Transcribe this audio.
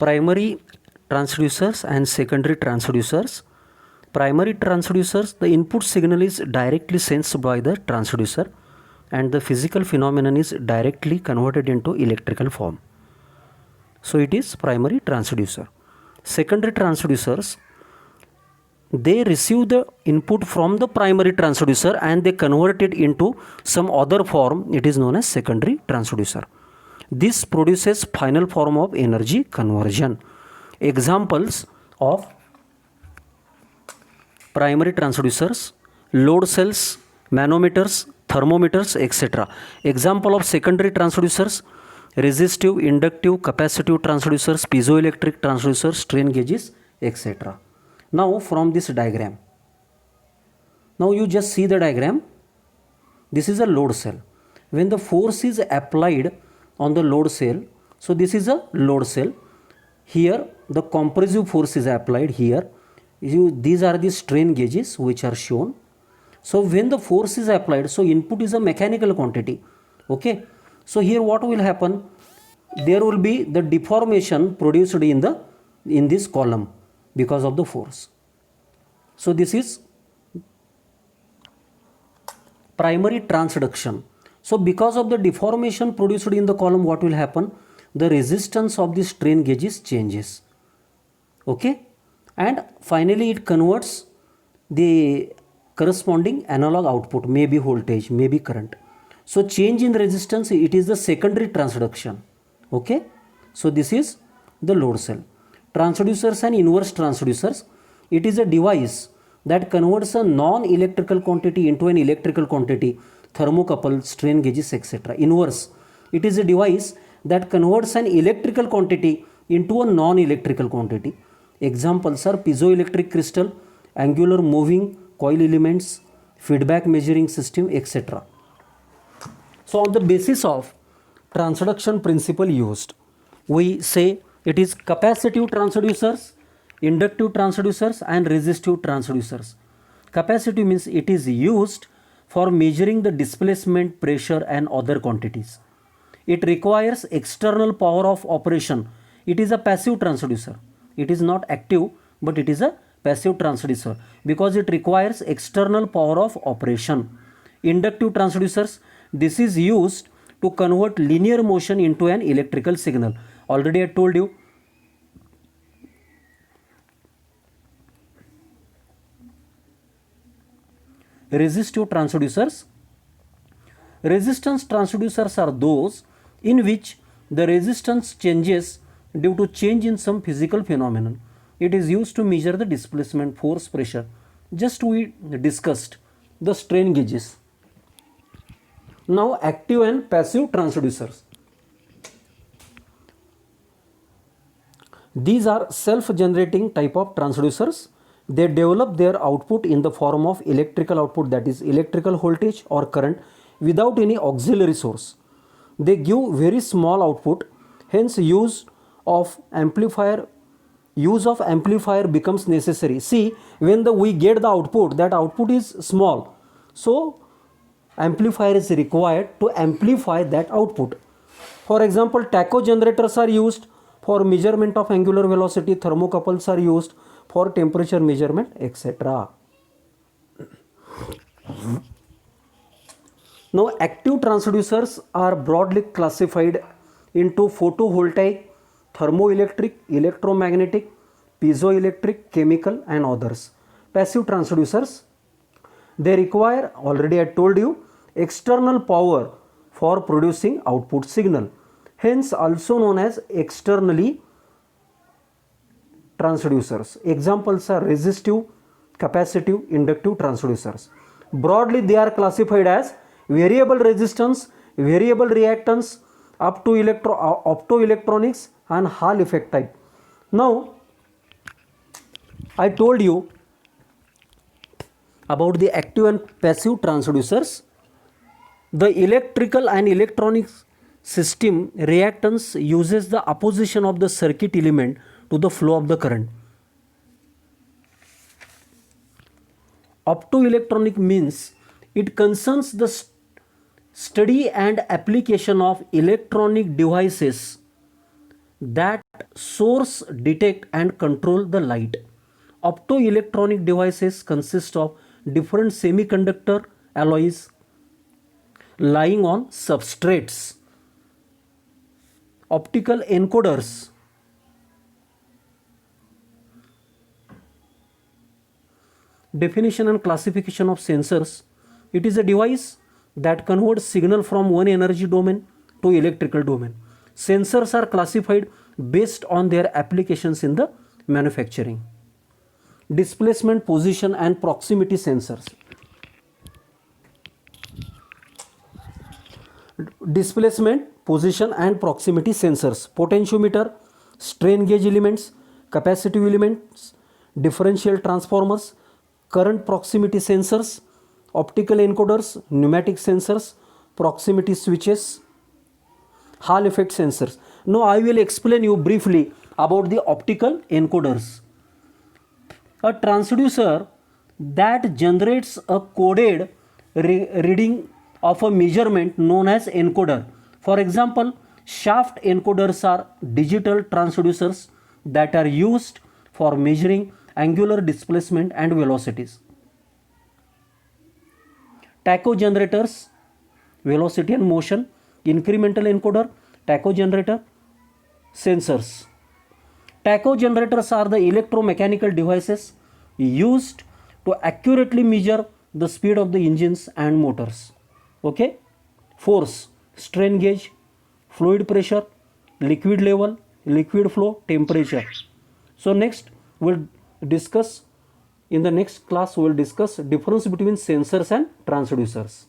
primary transducers and secondary transducers. Primary transducers, the input signal is directly sensed by the transducer and the physical phenomenon is directly converted into electrical form. So it is primary transducer. Secondary transducers, they receive the input from the primary transducer and they convert it into some other form. It is known as secondary transducer. This produces final form of energy conversion. Examples of primary transducers: load cells, manometers, thermometers, etc. Example of secondary transducers: resistive, inductive, capacitive transducers, piezoelectric transducers, strain gauges, etc. Now from this diagram, now you just see the diagram. This is a load cell. When the force is applied on the load cell, so this is a load cell. Here the compressive force is applied here. These are the strain gauges which are shown. So when the force is applied, so input is a mechanical quantity. Okay. So here what will happen? There will be the deformation produced in this column because of the force. So this is primary transduction. So because of the deformation produced in the column, what will happen? The resistance of the strain gauges changes. Okay. And finally it converts the corresponding analog output, maybe voltage, maybe current. So change in resistance, it is the secondary transduction. Okay. So this is the load cell. Transducers and inverse transducers, it is a device that converts a non-electrical quantity into an electrical quantity, thermocouple, strain gauges, etc. Inverse, it is a device that converts an electrical quantity into a non-electrical quantity. Examples are piezoelectric crystal, angular moving coil elements, feedback measuring system, etc. So on the basis of transduction principle used, we say it is capacitive transducers, inductive transducers and resistive transducers. Capacitive means it is used for measuring the displacement, pressure and other quantities. It requires external power of operation. It is a passive transducer. It is not active, but it is a passive transducer because it requires external power of operation. Inductive transducers, this is used to convert linear motion into an electrical signal. Already I told you. Resistive transducers. Resistance transducers are those in which the resistance changes due to change in some physical phenomenon. It is used to measure the displacement, force, pressure. Just we discussed the strain gauges. Now active and passive transducers. These are self-generating type of transducers. They develop their output in the form of electrical output, that is electrical voltage or current, without any auxiliary source. They give very small output, hence use of amplifier becomes necessary. See, when we get the output, that output is small, so amplifier is required to amplify that output. For example, tacho generators are used for measurement of angular velocity, thermocouples are used for temperature measurement, etc. Now active transducers are broadly classified into photovoltaic, thermoelectric, electromagnetic, piezoelectric, chemical and others. Passive transducers, they require, already I told you, external power for producing output signal, hence also known as externally transducers. Examples are resistive, capacitive, inductive transducers. Broadly they are classified as variable resistance, variable reactance, up to optoelectronics and Hall effect type. Now I told you about the active and passive transducers. The electrical and electronic system reactance uses the opposition of the circuit element to the flow of the current. Optoelectronic means it concerns the study and application of electronic devices that source, detect and control the light. Optoelectronic devices consist of different semiconductor alloys lying on substrates. Optical encoders definition and classification of sensors. It is a device that converts signal from one energy domain to electrical domain. Sensors are classified based on their applications in the manufacturing. Displacement, position and proximity sensors. Displacement, position and proximity sensors. Potentiometer, strain gauge elements, capacitive elements, differential transformers, current proximity sensors, optical encoders, pneumatic sensors, proximity switches, Hall effect sensors. Now I will explain you briefly about the optical encoders. A transducer that generates a coded reading of a measurement known as encoder. For example, shaft encoders are digital transducers that are used for measuring angular displacement and velocities. Tacho generators, velocity and motion, incremental encoder, tacho generator, sensors. Tacho generators are the electromechanical devices used to accurately measure the speed of the engines and motors. Okay? Force, strain gauge, fluid pressure, liquid level, liquid flow, temperature. So next we'll discuss, in the next class we'll discuss difference between sensors and transducers.